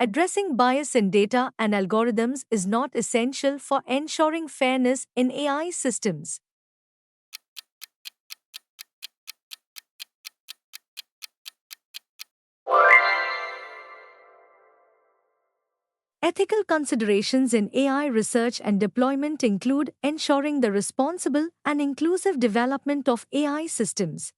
Addressing bias in data and algorithms is not essential for ensuring fairness in AI systems. Ethical considerations in AI research and deployment include ensuring the responsible and inclusive development of AI systems.